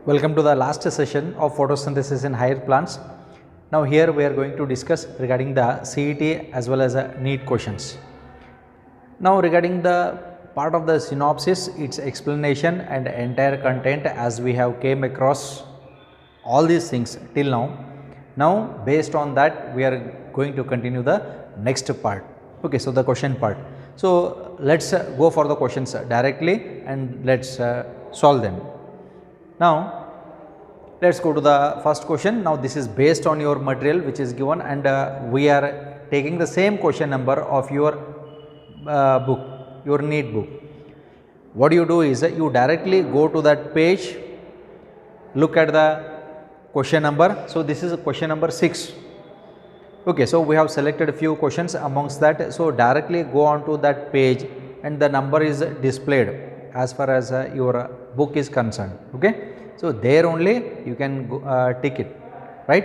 Welcome to the last session of photosynthesis in higher plants. Now here we are going to discuss regarding the CET as well as NEET questions. Now regarding the part of the synopsis, its explanation and entire content as we have came across all these things till now. Now based on that we are going to continue the next part. Okay, so the question part. So let's go for the questions directly and let's solve them. Now let's go to the first question. Now this is based on your material which is given, and we are taking the same question number of your book, your NEET book. What you do is you directly go to that page, look at the question number. So this is question number 6. Okay, so we have selected a few questions amongst that. So directly go on to that page and the number is displayed as far as your book is concerned. Okay, so there only you can tick it, right?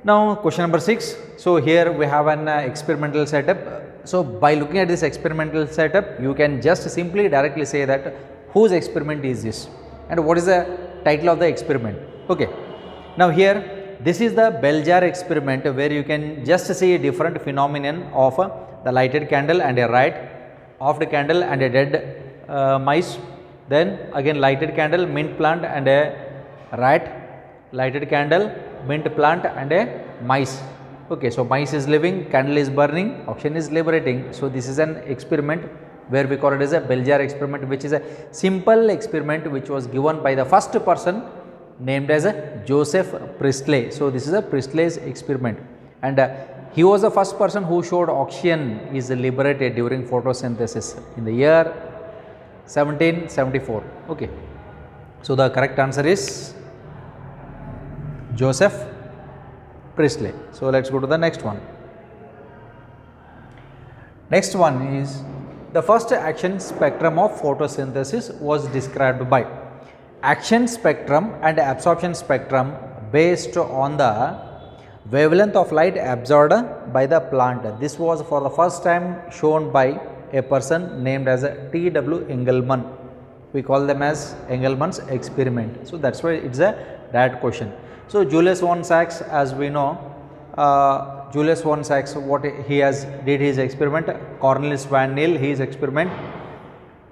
Now question number 6. So here we have an experimental setup. So by looking at this experimental setup, you can just simply directly say that whose experiment is this and what is the title of the experiment. Okay, now here this is the bell jar experiment where you can just see a different phenomenon of the lighted candle and a rat, offed candle and a dead mice, then again lighted candle, mint plant and a rat, lighted candle, mint plant and a mice. Okay, so mice is living, candle is burning, oxygen is liberating. So this is an experiment where we call it as a bell jar experiment, which is a simple experiment which was given by the first person named as Joseph Priestley. So this is a Priestley's experiment, and he was the first person who showed oxygen is liberated during photosynthesis in the year 1774. Okay, so the correct answer is Joseph Priestley. So let's go to the next one. Next one is the first action spectrum of photosynthesis was described by. Action spectrum and absorption spectrum based on the wavelength of light absorbed by the plant. This was for the first time shown by a person named as T.W. Engelmann. We call them as Engelmann's experiment. So that's why it's a direct question. So Julius von Sachs, as we know, Julius von Sachs, what he has did his experiment, Cornelis van Niel his experiment,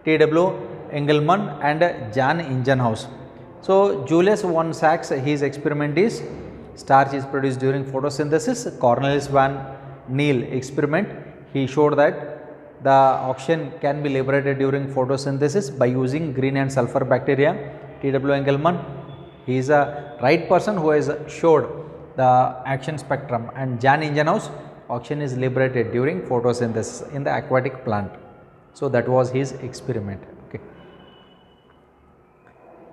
T.W. Engelmann and Jan Ingenhousz. So Julius von Sachs, his experiment is starch is produced during photosynthesis. Cornelis van Niel experiment, he showed that the oxygen can be liberated during photosynthesis by using green and sulfur bacteria. T.W. Engelmann, he is a right person who has showed the action spectrum, and Jan Ingenhousz, oxygen is liberated during photosynthesis in the aquatic plant. So that was his experiment. Okay.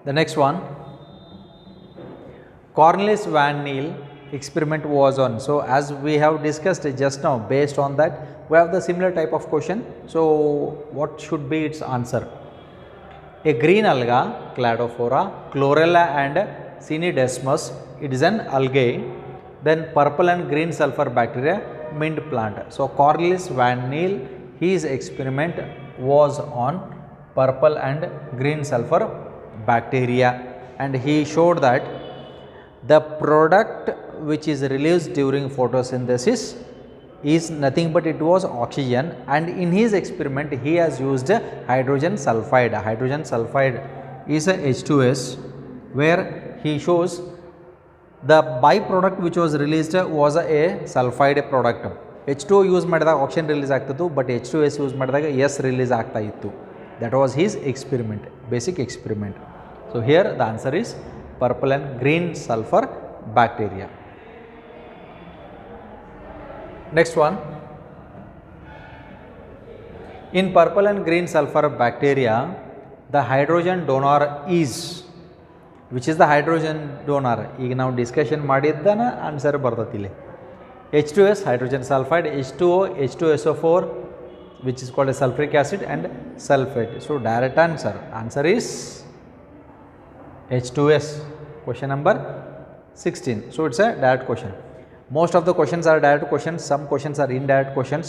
The next one, Cornelis van Niel experiment was on. So as we have discussed just now, based on that we have the similar type of question. So what should be its answer? A green alga, Cladophora, chlorella and Cinedesmus, it is an algae. Then purple and green sulfur bacteria, mint plant. So Cornelis van Niel, his experiment was on purple and green sulfur bacteria, and he showed that the product which is released during photosynthesis is nothing but it was oxygen, and in his experiment he has used hydrogen sulfide. Hydrogen sulfide is a H2S, where he shows the byproduct which was released was a sulfide product. H2O use ಮಾಡಿದಾಗ oxygen release ಆಗ್ತಿತ್ತು, but H2S use ಮಾಡಿದಾಗ S release ಆಗ್ತಾ ಇತ್ತು. That was his experiment, basic experiment. So here the answer is purple and green sulfur bacteria. Next one, in purple and green sulfur bacteria, the hydrogen donor is, which is the hydrogen donor? ಈಗ ನಾವು discussion ಮಾಡಿದ್ದನ answer ಬರ್ತತಿಲ್ಲಿ. H2S hydrogen sulfide, H2O H2SO4, which is called a sulfuric acid, and sulfate. So direct answer is H2S, question number 16. So it's a direct question. Most of the questions are direct questions, some questions are indirect questions.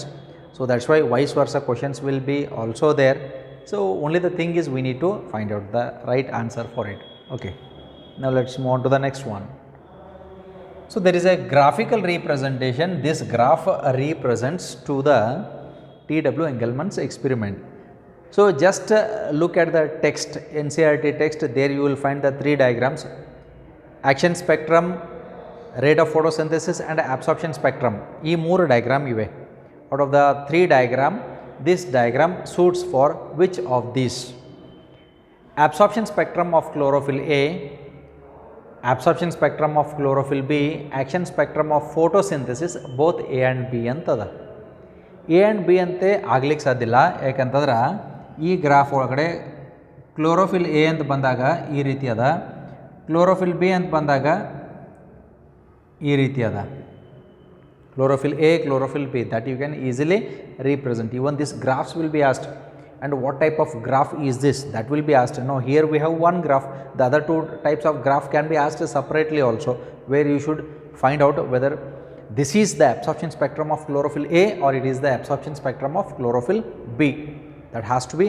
So that's why vice versa questions will be also there. So only the thing is we need to find out the right answer for it. Okay, now let's move on to the next one. So there is a graphical representation. This graph represents to the T.W. Engelmann's experiment. So just look at the text, NCERT text, there you will find the three diagrams: action spectrum, rate of photosynthesis and absorption spectrum. ಈ ಮೂರು diagram ಇವೆ. Out of the three diagram, this diagram suits for which of these? Absorption spectrum of chlorophyll A, absorption spectrum of chlorophyll B, action spectrum of photosynthesis, both A and B ಅಂತದ. A and B ಅಂತೆ ಆಗ್ಲಿಕ್ಕೆ ಸಾಧ್ಯ ಇಲ್ಲ, ಯಾಕಂತಂದ್ರೆ ಈ graph ಒಳಗಡೆ chlorophyll A ಅಂತ ಬಂದಾಗ ಈ ರೀತಿ ಅದ, ಕ್ಲೋರೋಫಿಲ್ ಬಿ ಅಂತ ಬಂದಾಗ ಈ ರೀತಿ ಅದ. Chlorophyll A, chlorophyll B, that you can easily represent. Even these graphs will be asked, and what type of graph is this, that will be asked. Now here we have one graph, the other two types of graph can be asked separately also, where you should find out whether this is the absorption spectrum of chlorophyll A or it is the absorption spectrum of chlorophyll B. That has to be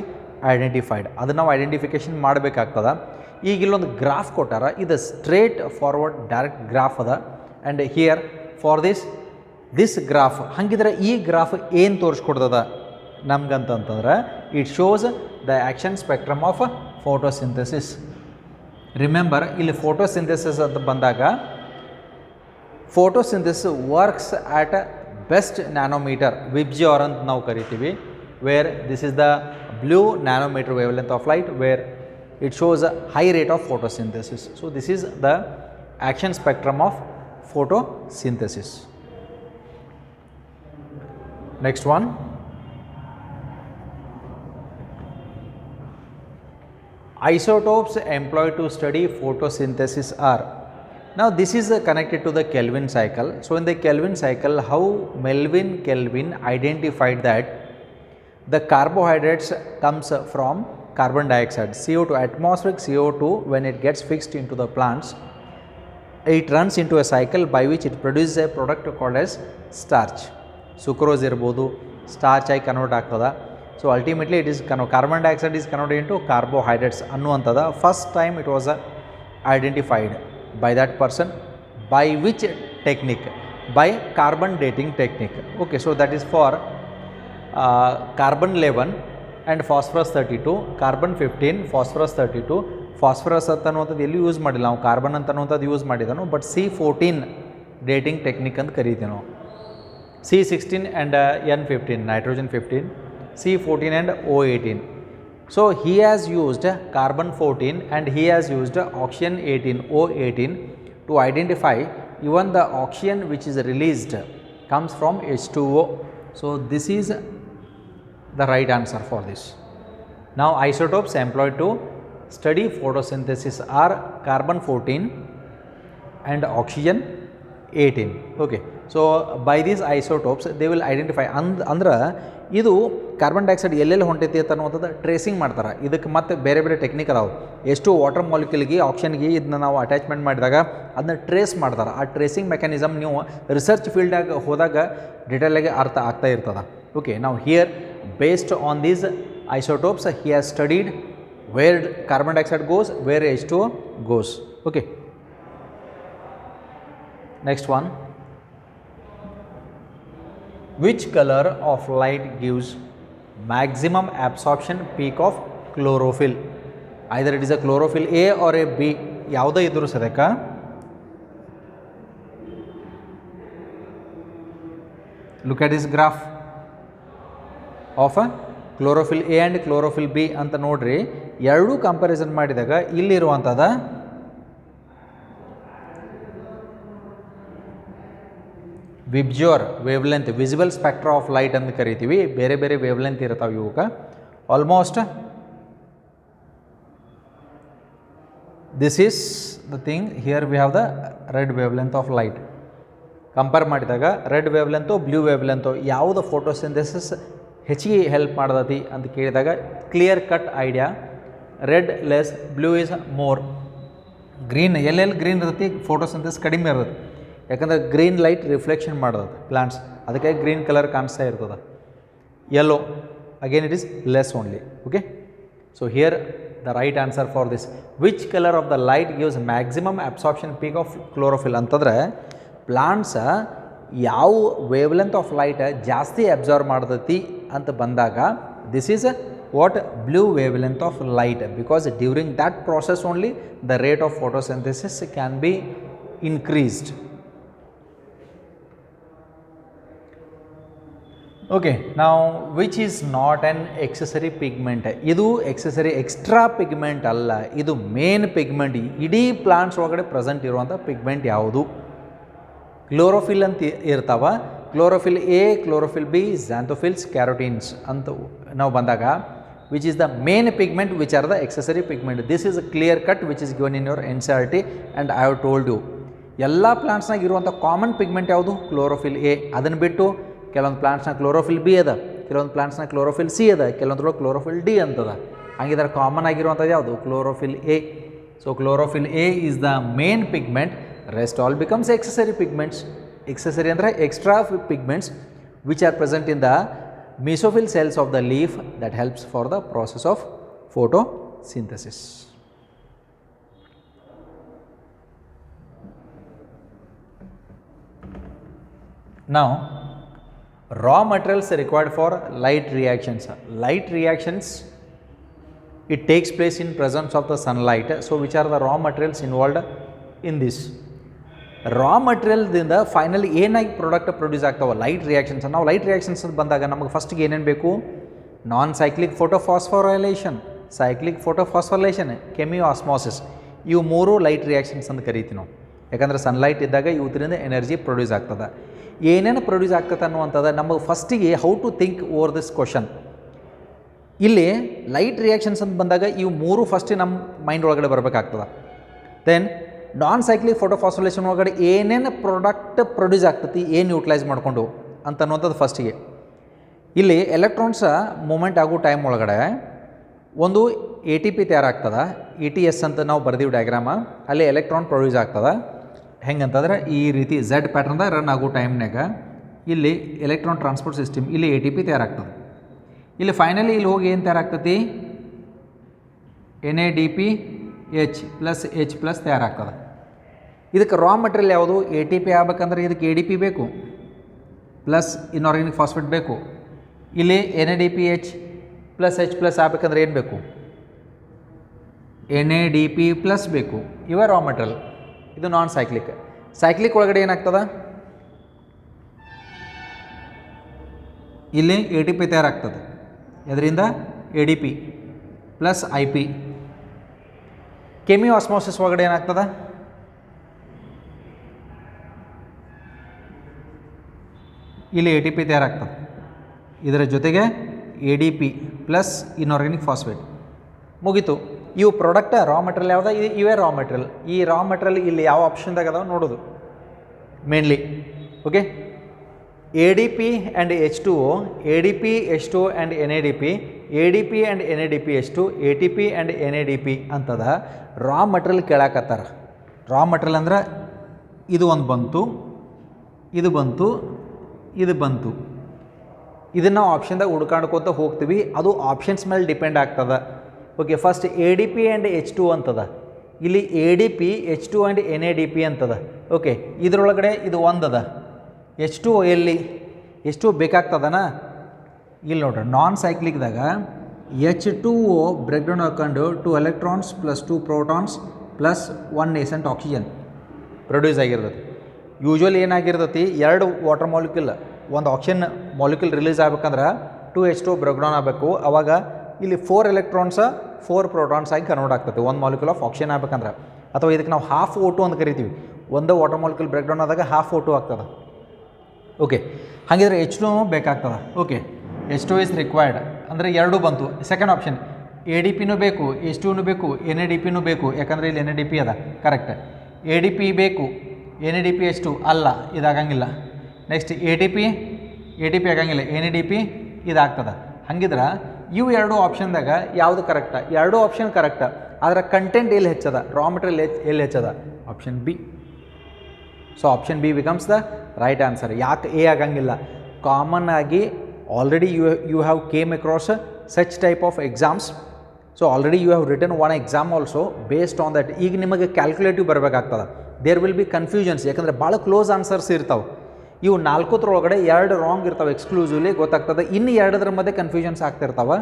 identified. ಅದು ನಾವು identification ಮಾಡಬೇಕಾಗ್ತದ. ಈಗ ಇಲ್ಲೊಂದು graph ಕೊಟ್ಟಾರ, ಇದು straightforward direct graph ಅದ. And here for this graph ಹಂಗಿದ್ರೆ ಈ graph ಏನು ತೋರಿಸ್ಕೊಡ್ತದ ನಮ್ಗಂತಂತಂದ್ರೆ, it shows the action spectrum of photosynthesis. Remember, ಇಲ್ಲಿ ಫೋಟೋಸಿಂಥೆಸಿಸ್ ಅಂತ ಬಂದಾಗ photosynthesis works at best nanometre, VIBGYOR ಅಂತ ನಾವು ಕರಿತೀವಿ, where this is the blue nanometer wavelength of light, where it shows a high rate of photosynthesis. So this is the action spectrum of photosynthesis. Next one, isotopes employed to study photosynthesis are. Now this is connected to the Kelvin cycle. So in the Kelvin cycle, how Melvin Kelvin identified that the carbohydrates comes from carbon dioxide, CO2, atmospheric CO2, when it gets fixed into the plants, it runs into a cycle by which it produces a product called as starch. Sucrose irbodu, starch ಆಗಿ convert ಆಗ್ತದ. So ultimately it is carbon dioxide is converted into carbohydrates ಅನ್ನುವಂಥದ್ದು first time it was identified by that person. By which technique? By carbon dating technique. Okay, so that is for carbon 11 and phosphorus 32, carbon 15, phosphorus 32. Phosphorus ಅಂತನ್ನುವಂಥದ್ದು ಎಲ್ಲಿ use ಮಾಡಿಲ್ಲ ನಾವು, carbon ಅಂತನ್ನುವಂಥದ್ದು use ಮಾಡಿದನು, but C14 dating technique ಅಂತ ಕರಿತೀವಿ ನಾವು. C16 and N15, nitrogen 15, C14 and O18. So he has used carbon 14 and he has used oxygen 18, O18, to identify even the oxygen which is released comes from H2O. So this is the right answer for this. Now isotopes employed to study photosynthesis are carbon 14 and oxygen 18. Okay, so by these isotopes they will identify ಅಂದ್ರೆ ಇದು carbon dioxide ಎಲ್ಲೆಲ್ಲಿ ಹೊಂಟೈತಿ ಅಂತ ಅನ್ನೋದು tracing ಮಾಡ್ತಾರೆ. ಇದಕ್ಕೆ ಮತ್ತೆ ಬೇರೆ ಬೇರೆ ಟೆಕ್ನಿಕ್ ಅದಾವೆ. ಎಷ್ಟು ವಾಟರ್ ಮಾಲಿಕ್ಯೂಲ್ಗೆ ಆಕ್ಸಿಜನ್ಗೆ ಇದನ್ನ ನಾವು ಅಟ್ಯಾಚ್ಮೆಂಟ್ ಮಾಡಿದಾಗ ಅದನ್ನ ಟ್ರೇಸ್ ಮಾಡ್ತಾರೆ. ಆ ಟ್ರೇಸಿಂಗ್ ಮೆಕ್ಯಾನಿಸಮ್ ನೀವು ರಿಸರ್ಚ್ ಫೀಲ್ಡಾಗ ಹೋದಾಗ ಡಿಟೇಲಾಗಿ ಅರ್ಥ ಆಗ್ತಾ ಇರ್ತದೆ. ಓಕೆ, ನಾವು here based on these isotopes he has studied where carbon dioxide goes, where H2O goes. Okay, next one, which color of light gives maximum absorption peak of chlorophyll? Either it is a chlorophyll A or a B, ಯಾವುದೇ ಇದ್ರೂ ಸದಕ look at this graph of a chlorophyll A and chlorophyll B ಅಂತ ನೋಡ್ರಿ. ಎರಡೂ comparison ಮಾಡಿದಾಗ ಇಲ್ಲಿರುವಂಥದ್ದು VIBGYOR wavelength, visible spectra of light ಅಂತ ಕರಿತೀವಿ. ಬೇರೆ ಬೇರೆ ವೇವ್ ಲೆಂತ್ ಇರ್ತಾವೆ ಇವಕ್ಕೆ. Almost this is the thing. Here we have the red wavelength of light. Compare ಮಾಡಿದಾಗ red wavelength, blue wavelength ಯಾವುದು ಫೋಟೋಸಿಂಥೆಸಿಸ್ ಹೆಚ್ಚಿಗೆ help ಮಾಡ್ತತಿ ಅಂತ ಕೇಳಿದಾಗ clear cut idea, red less, blue is more. Green ಎಲ್ಲೆಲ್ಲಿ green ಇರ್ತೈತಿ photosynthesis ಕಡಿಮೆ ಇರ್ತದೆ, ಯಾಕಂದರೆ ಗ್ರೀನ್ ಲೈಟ್ ರಿಫ್ಲೆಕ್ಷನ್ ಮಾಡೋದು ಪ್ಲಾಂಟ್ಸ್, ಅದಕ್ಕೆ ಗ್ರೀನ್ ಕಲರ್ ಕಾಣಿಸ್ತಾ ಇರ್ತದೆ. Yellow again it is less only. Okay, so here the right answer for this. Which color of the light gives maximum absorption peak of chlorophyll ಅಂತಂದ್ರೆ plants ಯಾವ wave length of light ಜಾಸ್ತಿ absorb ಮಾಡ್ತೈತಿ ಅಂತ ಬಂದಾಗ this is what blue wavelength of light, because during that process only the rate of photosynthesis can be increased. Okay, now which is not an accessory pigment? Idu accessory extra pigment alla, idu main pigment. Idi plants ಒಳಗಡೆ present ಇರುವಂಥ pigment ಯಾವುದು? Chlorophyll ಅಂತ ಇರ್ತಾವ. Chlorophyll A, chlorophyll B, xanthophylls, carotenes ಅಂತ ನಾವು ಬಂದಾಗ which is the main pigment, which are the accessory pigment. This is a clear cut which is given in your NCERT, and I have told you ಎಲ್ಲ ಪ್ಲಾಂಟ್ಸ್ನಾಗ ಇರುವಂಥ common pigment ಯಾವುದು? Chlorophyll A. ಅದನ್ನು ಬಿಟ್ಟು ಕೆಲವೊಂದು ಪ್ಲಾಂಟ್ಸ್ನ chlorophyll B ಅದ, ಕೆಲವೊಂದು ಪ್ಲಾಂಟ್ಸ್ನ chlorophyll C ಅದ, ಕೆಲವೊಂದು ಕ್ಲೋರೋಫಿಲ್ ಡಿ ಅಂತದ. ಹಂಗಿದ್ರೆ ಕಾಮನ್ ಆಗಿರುವಂಥದ್ದು ಯಾವುದು? Chlorophyll A. So chlorophyll A is the main pigment, rest all becomes accessory pigments. Accessory ಅಂದರೆ extra pigments which are present in the mesophyll cells of the leaf that helps for the process of photosynthesis. Now raw materials required for light reactions. Light reactions, it takes place in presence of the sunlight. So which are the raw materials involved in this? Raw ಮಟೀರಿಯಲ್ದಿಂದ finally ಏನಾಗಿ product produce ಆಗ್ತಾವೆ? Light reactions. ನಾವು light reactions ಅಂತ ಬಂದಾಗ ನಮಗೆ ಫಸ್ಟಿಗೆ ಏನೇನು ಬೇಕು? Non cyclic photophosphorylation, cyclic photophosphorylation, chemiosmosis. ಇವು ಮೂರು ಲೈಟ್ ರಿಯಾಕ್ಷನ್ಸ್ ಅಂತ ಕರಿತೀವಿ ನಾವು. ಯಾಕಂದರೆ ಸನ್ಲೈಟ್ ಇದ್ದಾಗ ಇವತ್ತರಿಂದ ಎನರ್ಜಿ ಪ್ರೊಡ್ಯೂಸ್ ಆಗ್ತದೆ. ಏನೇನು ಪ್ರೊಡ್ಯೂಸ್ ಆಗ್ತದೆ ಅನ್ನುವಂಥದ್ದು ನಮಗೆ ಫಸ್ಟಿಗೆ how to think over this question. ಇಲ್ಲಿ ಲೈಟ್ ರಿಯಾಕ್ಷನ್ಸ್ ಅಂತ ಬಂದಾಗ ಇವು ಮೂರು ಫಸ್ಟ್ ನಮ್ಮ ಮೈಂಡ್ ಒಳಗಡೆ ಬರಬೇಕಾಗ್ತದೆ. ದೆನ್ ನಾನ್ ಸೈಕ್ಲಿಕ್ ಫೋಟೋಫಾಸ್ಫೊರೈಲೇಷನ್ ಒಳಗಡೆ ಏನೇನು ಪ್ರಾಡಕ್ಟ್ ಪ್ರೊಡ್ಯೂಸ್ ಆಗ್ತತಿ, ಏನು ಯೂಟಿಲೈಸ್ ಮಾಡಿಕೊಂಡು ಅಂತ ಅನ್ನುವಂಥದ್ದು ಫಸ್ಟಿಗೆ. ಇಲ್ಲಿ ಎಲೆಕ್ಟ್ರಾನ್ಸ್ ಮೂಮೆಂಟ್ ಆಗೋ ಟೈಮ್ ಒಳಗಡೆ ಒಂದು ATP ತಯಾರಾಗ್ತದೆ, ETS ಅಂತ ನಾವು ಬರ್ದೀವಿ ಡಯಾಗ್ರಾಮ. ಅಲ್ಲಿ ಎಲೆಕ್ಟ್ರಾನ್ ಪ್ರೊಡ್ಯೂಸ್ ಆಗ್ತದೆ. ಹೆಂಗಂತಂದ್ರೆ ಈ ರೀತಿ Z ಪ್ಯಾಟ್ರನ್ದಾಗ ರನ್ ಆಗೋ ಟೈಮ್ನಾಗ ಇಲ್ಲಿ ಎಲೆಕ್ಟ್ರಾನ್ ಟ್ರಾನ್ಸ್ಪೋರ್ಟ್ ಸಿಸ್ಟಮ್, ಇಲ್ಲಿ ATP ತಯಾರಾಗ್ತದೆ. ಇಲ್ಲಿ ಫೈನಲಿ ಇಲ್ಲಿ ಹೋಗಿ ಏನು ತಯಾರಾಗ್ತತಿ? NADPH ಪ್ಲಸ್ H ಪ್ಲಸ್ ತಯಾರಾಗ್ತದೆ. ಇದಕ್ಕೆ ರಾ ಮಟೀರಿಯಲ್ ಯಾವುದು? ATP ಆಗ್ಬೇಕಂದ್ರೆ ಇದಕ್ಕೆ ADP ಬೇಕು, ಪ್ಲಸ್ ಇನ್ಆರ್ಗ್ಯಾನಿಕ್ ಫಾಸ್ಫೇಟ್ ಬೇಕು. ಇಲ್ಲಿ NADPH ಪ್ಲಸ್ H ಪ್ಲಸ್ ಆಗ್ಬೇಕಂದ್ರೆ ಏನು ಬೇಕು? NADP ಪ್ಲಸ್ ಬೇಕು. ಇವ ರಾ ಮಟೀರಿಯಲ್. ಇದು ನಾನ್ ಸೈಕ್ಲಿಕ್. ಸೈಕ್ಲಿಕ್ ಒಳಗಡೆ ಏನಾಗ್ತದೆ? ಇಲ್ಲಿ ATP ತಯಾರಾಗ್ತದೆ. ಇದರಿಂದ ADP ಪ್ಲಸ್ IP. ಕೆಮಿಯೋ ಆಸ್ಮೋಸಿಸ್ ಒಳಗಡೆ ಏನಾಗ್ತದೆ? ಇಲ್ಲಿ ATP ತಯಾರಾಗ್ತದೆ. ಇದರ ಜೊತೆಗೆ ADP ಪ್ಲಸ್ ಇನ್ಆರ್ಗ್ಯಾನಿಕ್ ಫಾಸ್ಫೇಟ್. ಮುಗೀತು. ಇವು ಪ್ರಾಡಕ್ಟ್ ರಾ ಮಟೀರಿಯಲ್ ಯಾವ್ದು? ಇವೇ ರಾ ಮಟೀರಿಯಲ್. ಈ ರಾ ಮಟೀರಿಯಲ್ ಇಲ್ಲಿ ಯಾವ ಆಪ್ಷನ್ದಾಗ ಅದಾವೆ ನೋಡೋದು mainly. Okay, ADP and H2O, ADP, H2O and NADP, ADP and NADPH2, ATP and NADP ಅಂತದ ರಾ ಮಟೀರಿಯಲ್ ಕೇಳಾಕತ್ತಾರ. ರಾ ಮಟೀರಿಯಲ್ ಅಂದ್ರೆ ಇದು ಒಂದು ಬಂತು, ಇದು ಬಂತು, ಇದು ಬಂತು. ಇದನ್ನು ನಾವು ಆಪ್ಷನ್ದಾಗ ಹುಡ್ಕಾಡ್ಕೋತ ಹೋಗ್ತೀವಿ. ಅದು ಆಪ್ಷನ್ಸ್ ಮೇಲೆ ಡಿಪೆಂಡ್ ಆಗ್ತದೆ. Okay, first ADP and H2 ಅಂತದ. ಇಲ್ಲಿ ADP, H2 ಆ್ಯಂಡ್ NADP ಅಂತದ. ಓಕೆ, ಇದರೊಳಗಡೆ ಇದು ಒಂದದ. H2O ಎಲ್ಲಿ? H2O ಬೇಕಾಗ್ತದನಾ? ಇಲ್ಲಿ ನೋಡ್ರಿ, ನಾನ್ ಸೈಕ್ಲಿಕ್ದಾಗ H2O ಬ್ರೇಕ್ ಡೌನ್ ಹಾಕೊಂಡು 2 electrons plus 2 protons plus 1 nascent oxygen produce ಆಗಿರ್ತೈತಿ. ಯೂಶ್ವಲಿ ಏನಾಗಿರ್ತೈತಿ? 2 ವಾಟರ್ ಮಾಲಿಕ್ಯೂಲ್, ಒಂದು ಆಕ್ಸಿಜನ್ ಮಾಲಿಕ್ಯೂಲ್ ರಿಲೀಸ್ ಆಗ್ಬೇಕಂದ್ರೆ 2 H2O ಬ್ರೇಕ್ ಡೌನ್ ಆಗಬೇಕು. ಅವಾಗ ಇಲ್ಲಿ 4 ಎಲೆಕ್ಟ್ರಾನ್ಸ್ 4 ಪ್ರೋಟಾನ್ಸ್ ಆಗಿ ಕನ್ವರ್ಟ್ ಆಗ್ತದೆ ಒಂದು ಮಾಲಿಕ್ಯೂಲ್ ಆಫ್ ಆಕ್ಸಿಜನ್ ಆಗ್ಬೇಕಂದ್ರೆ. ಅಥವಾ ಇದಕ್ಕೆ ನಾವು ಹಾಫ್ O2 ಅಂತ ಕರಿತೀವಿ. ಒಂದು ವಾಟರ್ ಮಾಲಿಕ್ಯೂಲ್ ಬ್ರೇಕ್ ಡೌನ್ ಆದಾಗ ಹಾಫ್ O2 ಆಗ್ತದೆ. ಓಕೆ, ಹಾಗಿದ್ರೆ H2O ಬೇಕಾಗ್ತದೆ. ಓಕೆ, H2O ಇಸ್ ರಿಕ್ವೈರ್ಡ್ ಅಂದರೆ 2 ಬಂತು. ಸೆಕೆಂಡ್ ಆಪ್ಷನ್ ADPನೂ ಬೇಕು, H2ನೂ ಬೇಕು, NADPನೂ ಬೇಕು. ಯಾಕಂದರೆ ಇಲ್ಲಿ NADP ಅದ, ಕರೆಕ್ಟ್. ADP ಬೇಕು, NADPH2 ಅಲ್ಲ, ಇದಾಗಂಗಿಲ್ಲ. ನೆಕ್ಸ್ಟ್ ATP ಆಗಂಗಿಲ್ಲ, NADP ಇದಾಗ್ತದೆ. ಹಂಗಿದ್ರೆ ಇವು 2 ಆಪ್ಷನ್ದಾಗ ಯಾವುದು ಕರೆಕ್ಟ? 2 option correct. ಆದರೆ ಕಂಟೆಂಟ್ ಎಲ್ಲಿ ಹೆಚ್ಚದ? ರಾ ಮಟೀರಿಯಲ್ ಎಲ್ಲಿ ಹೆಚ್ಚದ? Option B. So option B becomes the right answer. ಯಾಕೆ ಎ ಆಗಂಗಿಲ್ಲ? ಕಾಮನ್ ಆಗಿ already you have came across such type of exams. So already you have written one exam also based on that. ಈಗ ನಿಮಗೆ calculative ಬರಬೇಕಾಗ್ತದೆ. There will be confusions, ಯಾಕಂದರೆ ಭಾಳ close answers ಇರ್ತಾವೆ. ಇವು 4 2 ರಾಂಗ್ ಇರ್ತಾವೆ ಎಕ್ಸ್ಕ್ಲೂಸಿವ್ಲಿ ಗೊತ್ತಾಗ್ತದೆ. ಇನ್ನು 2 ಮಧ್ಯೆ ಕನ್ಫ್ಯೂಷನ್ಸ್ ಆಗ್ತಿರ್ತಾವೆ.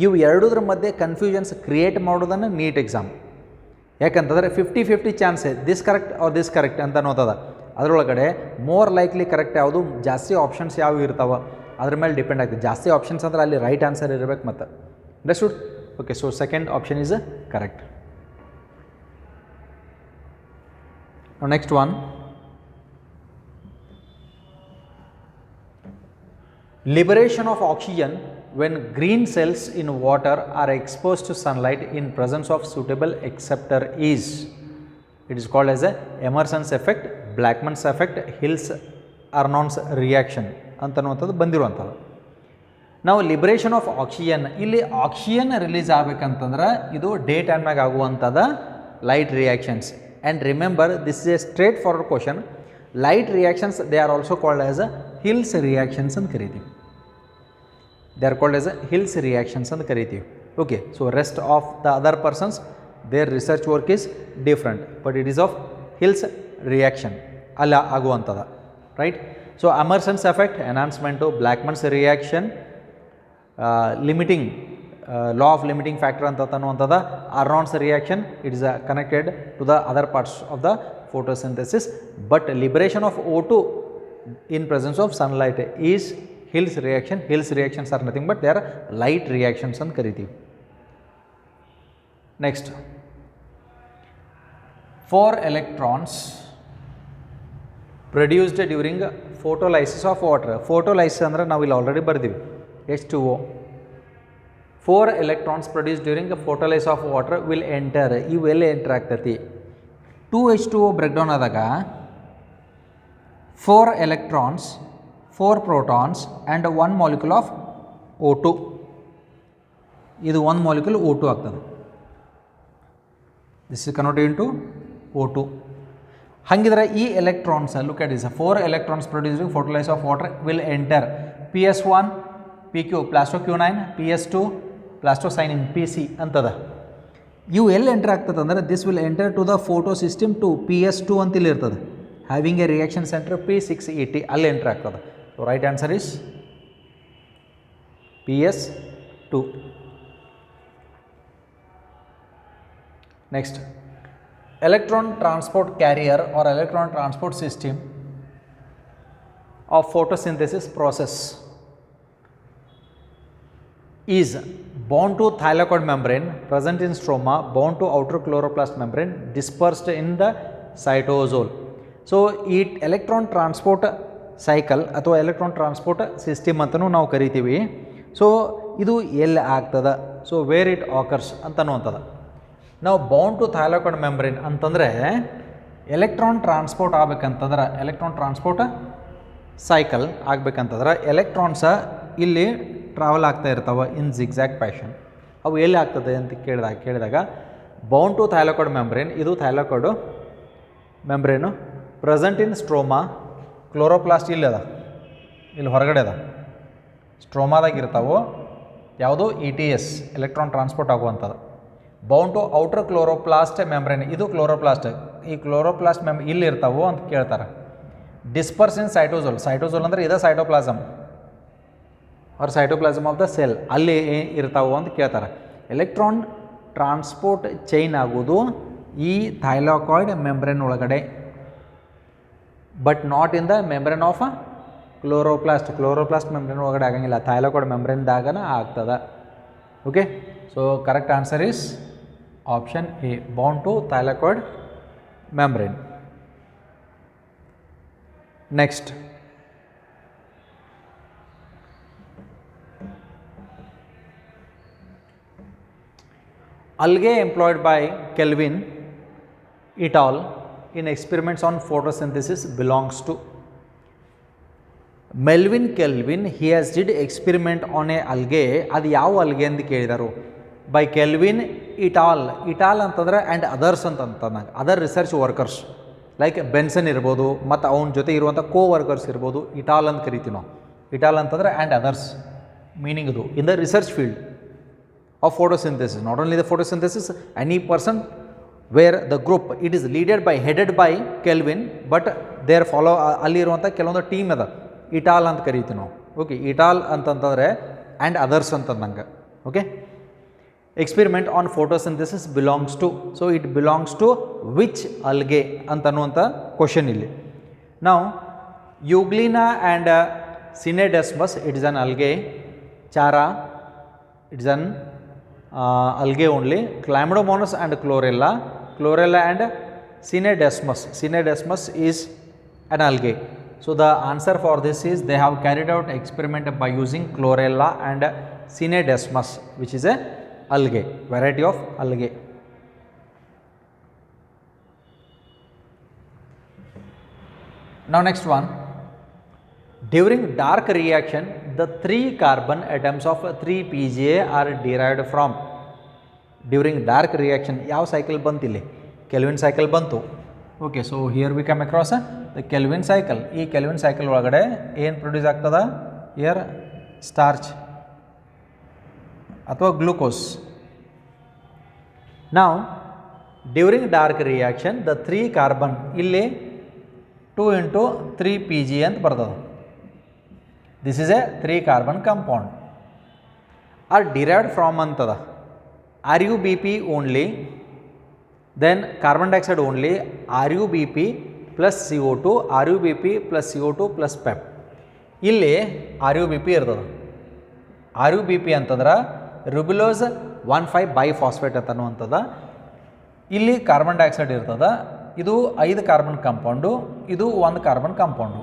ಇವು 2 ಮಧ್ಯೆ ಕನ್ಫ್ಯೂಷನ್ಸ್ ಕ್ರಿಯೇಟ್ ಮಾಡೋದನ್ನು ನೀಟ್ ಎಕ್ಸಾಮ್. ಯಾಕಂತಂದರೆ 50-50 chance this correct or this correct ಅಂತ ಅನ್ನೋದದ. ಅದರೊಳಗಡೆ ಮೋರ್ ಲೈಕ್ಲಿ ಕರೆಕ್ಟ್ ಯಾವುದು, ಜಾಸ್ತಿ ಆಪ್ಷನ್ಸ್ ಯಾವ ಇರ್ತಾವೆ ಅದ್ರ ಮೇಲೆ ಡಿಪೆಂಡ್ ಆಗ್ತದೆ. ಜಾಸ್ತಿ ಆಪ್ಷನ್ಸ್ ಅಂದ್ರೆ ಅಲ್ಲಿ ರೈಟ್ ಆನ್ಸರ್ ಇರಬೇಕು. ಮತ್ತು understood? Okay, so second option is correct. Next one, liberation of oxygen when green cells in water are exposed to sunlight in presence of suitable acceptor is, it is called as a Emerson's effect, Blackman's effect, Hills-Arnold's reaction ಅಂತನ್ನುವಂಥದ್ದು ಬಂದಿರುವಂಥದ್ದು. ನಾವು liberation of oxygen, ಇಲ್ಲಿ oxygen release ಆಗಬೇಕಂತಂದ್ರೆ ಇದು day ಟೈಮ್ನಾಗ ಆಗುವಂಥದ್ದು light reactions. And remember this is a straightforward question. Light reactions they are also called as a Hill's reactions ಅಂತ ಕರಿತೀವಿ. They are called as a Hill's reactions ಅಂತ ಕರಿತೀವಿ. Okay, so rest of the other persons their research work is different, but it is of Hill's reaction ಅಲ್ಲ ಆಗುವಂಥದ್ದು, right? So Emerson's effect, enhancement, Blackman's reaction, limiting law of limiting factor ಅಂತ ಅನ್ನುವಂಥದ್ದು, Arnold's reaction, it is connected to the other parts of the photosynthesis, but liberation of O2 in presence of sunlight is Hill's reaction. Hill's reactions are nothing but they are light reactions ಅಂತ ಕರಿತೀವಿ. Next, 4 electrons produced during photolysis of water. Photolysis ಅಂದರೆ ನಾವು ಇಲ್ಲಿ already ಬರ್ತೀವಿ, H2O. 4 electrons produced during the photolysis of water will enter. ಇವು ಎಲ್ಲಿ enter ಆಗ್ತೈತಿ? 2H2O breakdown ಆದಾಗ 4 electrons, 4 protons and 1 molecule of O2. ಇದು 1 molecule O2 ಆಗ್ತದೆ. This is converted into O2. ಹಂಗಿದ್ರೆ ಈ electrons, look at this, 4 electrons produced during photolysis of water will enter PS1, PQ, plasto Q9, PS2, plastocyanin PC ಅಂತದ. ಇವು ಎಲ್ಲಿ enter ಆಗ್ತದೆ ಅಂದರೆ this will enter to the photo system to PS2 ಅಂತಲ್ಲಿ ಇರ್ತದೆ, having A reaction centre P680, ಅಲ್ಲಿ enter ಆಗ್ತದೆ. So right answer is PS2. Next, electron transport carrier or electron transport system of photosynthesis process is bound to thylakoid membrane, present in stroma, bound to outer chloroplast membrane, dispersed in the cytosol. So ಈ electron transport cycle ಅಥವಾ electron transport system ಅಂತಲೂ ನಾವು ಕರಿತೀವಿ. So ಇದು ಎಲ್ಲಿ ಆಗ್ತದೆ, so where it occurs ಅಂತನ್ನುವಂಥದ್ದು. ನಾವು ಬೌಂಡ್ ಟು ಥೈಲಾಕೋಯ್ಡ್ ಮೆಂಬ್ರೇನ್ ಅಂತಂದರೆ ಎಲೆಕ್ಟ್ರಾನ್ ಟ್ರಾನ್ಸ್ಪೋರ್ಟ್ ಆಗ್ಬೇಕಂತಂದ್ರೆ, ಎಲೆಕ್ಟ್ರಾನ್ ಟ್ರಾನ್ಸ್ಪೋರ್ಟ್ ಸೈಕಲ್ ಆಗ್ಬೇಕಂತಂದ್ರೆ ಎಲೆಕ್ಟ್ರಾನ್ಸ ಇಲ್ಲಿ ಟ್ರಾವೆಲ್ ಆಗ್ತಾ ಇರ್ತಾವೆ ಇನ್ ಜಿಗ್ಜ್ಯಾಗ್ ಪ್ಯಾಷನ್. ಅವು ಎಲ್ಲಿ ಆಗ್ತದೆ ಅಂತ ಕೇಳಿದಾಗ ಬೌಂಡ್ ಟು ಥೈಲಾಕೋಯ್ಡ್ ಮೆಂಬ್ರೇನ್, ಇದು thylakoid membrane, present in stroma, chloroplast ಇಲ್ಲದ, ಇಲ್ಲಿ ಹೊರಗಡೆ ಅದ, ಸ್ಟ್ರೋಮಾದಾಗ ಇರ್ತಾವೆ. ಯಾವುದು ETS, ಎಲೆಕ್ಟ್ರಾನ್ ಟ್ರಾನ್ಸ್ಪೋರ್ಟ್ ಆಗುವಂಥದ್ದು. Bound to outer chloroplast membrane, ಇದು ಕ್ಲೋರೋಪ್ಲಾಸ್ಟ್, ಈ ಕ್ಲೋರೋಪ್ಲಾಸ್ಟ್ ಇಲ್ಲಿ ಇರ್ತಾವೆ ಅಂತ ಕೇಳ್ತಾರೆ. ಡಿಸ್ಪರ್ಸ್ ಇನ್ ಸೈಟೋಸೋಲ್, ಸೈಟೋಸೋಲ್ ಅಂದರೆ ಇದೆ cytoplasm or cytoplasm of the cell, ಅಲ್ಲಿ ಇರ್ತಾವೆ ಅಂತ ಕೇಳ್ತಾರೆ. ಎಲೆಕ್ಟ್ರಾನ್ ಟ್ರಾನ್ಸ್ಪೋರ್ಟ್ ಚೈನ್ ಆಗೋದು ಈ ಥೈಲಾಕಾಯ್ಡ್ ಮೆಂಬ್ರೇನ್ ಒಳಗಡೆ, but not in the membrane of chloroplast. Chloroplast membrane ಒಳಗಡೆ ಆಗಂಗಿಲ್ಲ, ಥೈಲಾಕಾಯ್ಡ್ ಮೆಂಬ್ರೇನ್ದಾಗನ ಆಗ್ತದೆ. Okay, so correct answer is option A, bound to thylakoid membrane. Next, algae employed by Kelvin et al. In experiments on photosynthesis belongs to Melvin Kelvin. He has did experiment on a algae. ಅದು ಯಾವ algae ಅಂತ ಕೇಳಿದರು? By kelvin it all ಅಂತಂದ್ರೆ and others ಅಂತಂದಾಗ other research workers like Benson ಇರ್ಬೋದು, ಮತ್ತು ಅವನ ಜೊತೆ ಇರುವಂಥ ವರ್ಕರ್ಸ್ ಇರ್ಬೋದು. ಇಟಾಲ್ ಅಂತ ಕರಿತೀವಿ ನಾವು. ಇಟಾಲ್ ಅಂತಂದರೆ ಆ್ಯಂಡ್ ಅದರ್ಸ್ ಮೀನಿಂಗ್ ಇದು in the research field of photosynthesis. Not only the photosynthesis, any person where the group it is headed by Kelvin, but there follow ಅಲ್ಲಿರುವಂಥ ಕೆಲವೊಂದು ಟೀಮ್ ಅದ ಇಟಾಲ್ ಅಂತ ಕರಿತೀವಿ ನಾವು. ಓಕೆ, ಇಟಾಲ್ ಅಂತಂತಂದರೆ ಆ್ಯಂಡ್ ಅದರ್ಸ್ ಅಂತಂದಂಗೆ. Okay, experiment on photosynthesis belongs to, so it belongs to which algae ಅಂತನ್ನುವಂಥ question ಇಲ್ಲಿ. Now Euglena and Synedesmus, it is an algae. Chara, it is an algae only. Chlamydomonas and Chlorella and Synedesmus is an algae. So the answer for this is they have carried out experiment by using Chlorella and Synedesmus, which is a algae, variety of algae. Now next one, during dark reaction the 3 carbon atoms of 3-PGA are derived from. During dark reaction ಯಾವ cycle ಬಂತು ಇಲ್ಲಿ? Kelvin cycle ಬಂತು. Okay, so here we come across the Kelvin cycle. ಈ Kelvin cycle ಒಳಗಡೆ ಏನು produce ಆಗ್ತದ? here starch ಅಥವಾ glucose. Now during dark reaction the 3 carbon ಇಲ್ಲಿ 2 into 3-PGA ಅಂತ ಬರ್ತದೆ. This is a 3 carbon compound are derived from antada RuBP only, then carbon dioxide only, RuBP plus CO2, RuBP plus CO2 plus PEP. ಇಲ್ಲಿ RuBP ಇರ್ತದೆ. RuBP ಅಂತಂದ್ರೆ ರುಬಿಲೋಸ್ 1,5 ಬೈಫಾಸ್ಫೇಟ್ ಅಂತ ಅನ್ನುವಂಥದ್ದು. ಇಲ್ಲಿ carbon dioxide ಇರ್ತದೆ. ಇದು 5 ಕಾರ್ಬನ್ ಕಾಂಪೌಂಡು, ಇದು 1 ಕಾರ್ಬನ್ ಕಾಂಪೌಂಡು.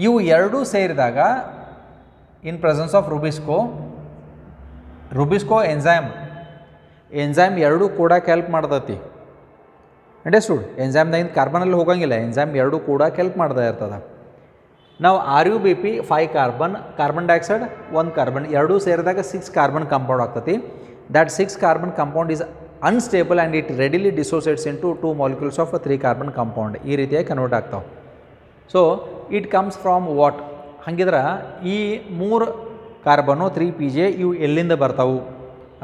ಇವು ಎರಡೂ ಸೇರಿದಾಗ in presence of RuBisCO enzyme ಎರಡೂ ಕೂಡ ಹೆಲ್ಪ್ ಮಾಡ್ತತಿ. ಅಂಡರ್ಸ್ಟುಡ್? ಎಂಜೈಮ್ದಾಗಿಂದ ಕಾರ್ಬನಲ್ಲಿ ಹೋಗಂಗಿಲ್ಲ, ಎಂಜೈಮ್ ಎರಡೂ ಕೂಡ ಹೆಲ್ಪ್ ಮಾಡ್ತಾ ಇರ್ತದೆ. ನಾವು RuBP 5 ಕಾರ್ಬನ್ ಡೈಆಕ್ಸೈಡ್ 1 ಕಾರ್ಬನ್ ಎರಡೂ ಸೇರಿದಾಗ 6 ಕಾರ್ಬನ್ ಕಾಂಪೌಂಡ್ ಆಗ್ತತಿ. That 6 carbon compound is unstable and it readily dissociates into 2 molecules of 3 carbon compound. ಈ ರೀತಿಯಾಗಿ ಕನ್ವರ್ಟ್ ಆಗ್ತಾವೆ. So it comes from what? ಹಂಗಿದ್ರೆ ಈ 3 ಕಾರ್ಬನ್ನು 3-PGA ಇವು ಎಲ್ಲಿಂದ ಬರ್ತಾವು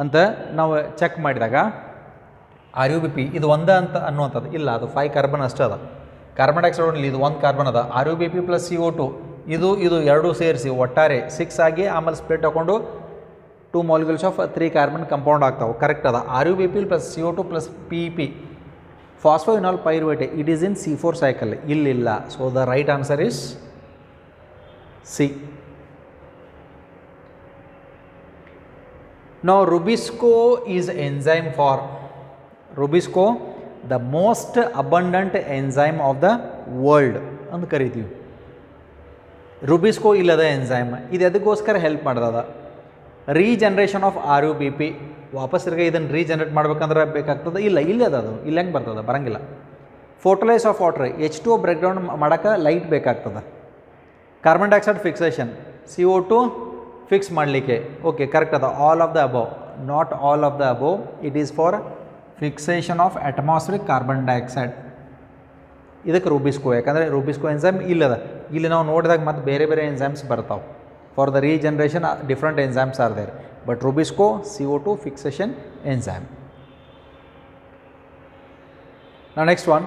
ಅಂತ ನಾವು ಚೆಕ್ ಮಾಡಿದಾಗ RuBP ಇದು ಒಂದೇ ಅಂತ ಅನ್ನುವಂಥದ್ದು ಇಲ್ಲ, ಅದು 5 ಕಾರ್ಬನ್ ಅಷ್ಟೇ ಅದ. ಕಾರ್ಬನ್ ಡೈಆಕ್ಸೈಡ್ ಓನ್ಲಿ ಇದು 1 ಕಾರ್ಬನ್ ಅದ. RuBP ಪ್ಲಸ್ CO2 ಇದು ಎರಡೂ ಸೇರಿಸಿ ಒಟ್ಟಾರೆ 6 ಆಗಿ ಆಮೇಲೆ ಸ್ಪ್ಲಿಟ್ ಹಾಕೊಂಡು 2 ಮಾಲಿಕ್ಯೂಲ್ಸ್ ಆಫ್ 3 ಕಾರ್ಬನ್ ಕಂಪೌಂಡ್ ಆಗ್ತಾವೆ. ಕರೆಕ್ಟ್ ಅದ. RuBP plus CO2 plus PP phosphoenol pyruvate it is in C4 cycle. ಇಲ್ಲಿಲ್ಲ. So the right answer is C. Now Rubisco is enzyme for Rubisco, the most abundant enzyme of the world ಅಂತ ಕರಿತೀವಿ. RuBisCO ಇಲ್ಲದ enzyme ಇದು ಅದಕ್ಕೋಸ್ಕರ help ಮಾಡ್ತದ. Regeneration of RuBP ವಾಪಸ್ ಇದನ್ನು regenerate ಮಾಡ್ಬೇಕಂದ್ರೆ ಬೇಕಾಗ್ತದೆ? ಇಲ್ಲ, ಇಲ್ಲೇ ಅದು ಇಲ್ಲ. ಹೆಂಗೆ ಬರ್ತದೆ? ಬರೋಂಗಿಲ್ಲ. Photolysis of water H2O break down ಮಾಡೋಕ್ಕೆ ಲೈಟ್ ಬೇಕಾಗ್ತದೆ. Carbon dioxide fixation CO2 fix ಮಾಡಲಿಕ್ಕೆ. ಓಕೆ, ಕರೆಕ್ಟ್ ಅದ. All of the above, not all of the above, it is for fixation of atmospheric carbon dioxide. ಇದಕ್ಕೆ rubisco, ಯಾಕಂದರೆ rubisco enzyme ಇಲ್ಲದ. ಇಲ್ಲಿ ನಾವು ನೋಡಿದಾಗ ಮತ್ತು ಬೇರೆ ಬೇರೆ ಎಂಜೈಮ್ಸ್ ಬರ್ತಾವೆ. For the regeneration different enzymes are there, but rubisco CO2 fixation enzyme. Now next one,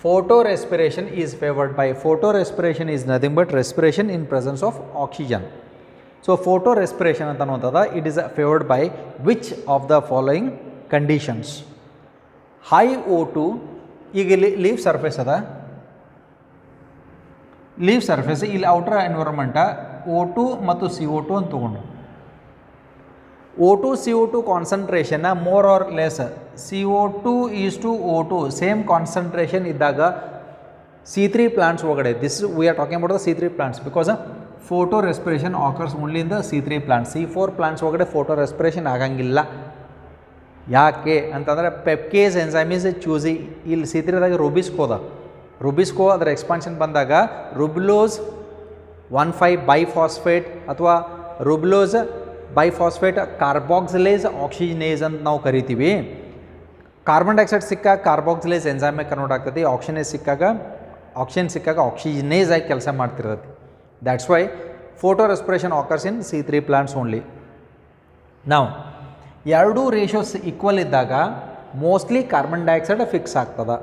photorespiration is favored by. Photorespiration is nothing but respiration in presence of oxygen. So photorespiration ಅಂತ ಅನ್ನುವಂಥದ್ದು it is favored by which of the following conditions? High O2, ಈಗ ಇಲ್ಲಿ leaf surface ಅದ, leaf surface ಇಲ್ಲಿ outer environment O2 ಮತ್ತು CO2 ಅಂತ ತೊಗೊಂಡು O2 CO2 ಕಾನ್ಸಂಟ್ರೇಷನ್ನ more or less CO2 is to O2 same concentration ಇದ್ದಾಗ C3 ಪ್ಲಾಂಟ್ಸ್ ಒಳಗಡೆ, this we are talking about the C3 plants because photorespiration occurs only in the C3 plants. C4 plants ಒಳಗಡೆ photorespiration ಆಗಂಗಿಲ್ಲ. ಯಾಕೆ ಅಂತಂದರೆ ಪೆಪ್ಕೇಸ್ enzyme is choosy. ಇಲ್ಲಿ C3ದಾಗ RuBisCO ಅದರ expansion ಬಂದಾಗ ರುಬ್ಲೋಸ್ 1,5 ಬೈಫಾಸ್ಫೇಟ್ ಅಥವಾ ರುಬ್ಲೋಸ್ ಬೈಫಾಸ್ಫೇಟ್ ಕಾರ್ಬಾಕ್ಸಿಲೇಸ್ ಆಕ್ಸಿಜನೇಸ್ ಅಂತ ನಾವು ಕರಿತೀವಿ. ಕಾರ್ಬನ್ ಡೈಆಕ್ಸೈಡ್ ಸಿಕ್ಕಾಗ ಕಾರ್ಬಾಕ್ಸಿಲೇಸ್ ಎಂಜೈಮ್ ಕನ್ವರ್ಟ್ ಆಗ್ತೈತಿ. ಆಕ್ಸಿಜನ್ ಸಿಕ್ಕಾಗ ಆಕ್ಸಿಜನೇಸ್ ಆಗಿ ಕೆಲಸ ಮಾಡ್ತಿರ್ತೈತಿ. That's why photorespiration occurs in C3 plants only. ನಾವು ಎರಡೂ ರೇಷಿಯೋಸ್ ಈಕ್ವಲ್ ಇದ್ದಾಗ ಮೋಸ್ಟ್ಲಿ ಕಾರ್ಬನ್ ಡೈಆಕ್ಸೈಡ್ ಫಿಕ್ಸ್ ಆಗ್ತದೆ.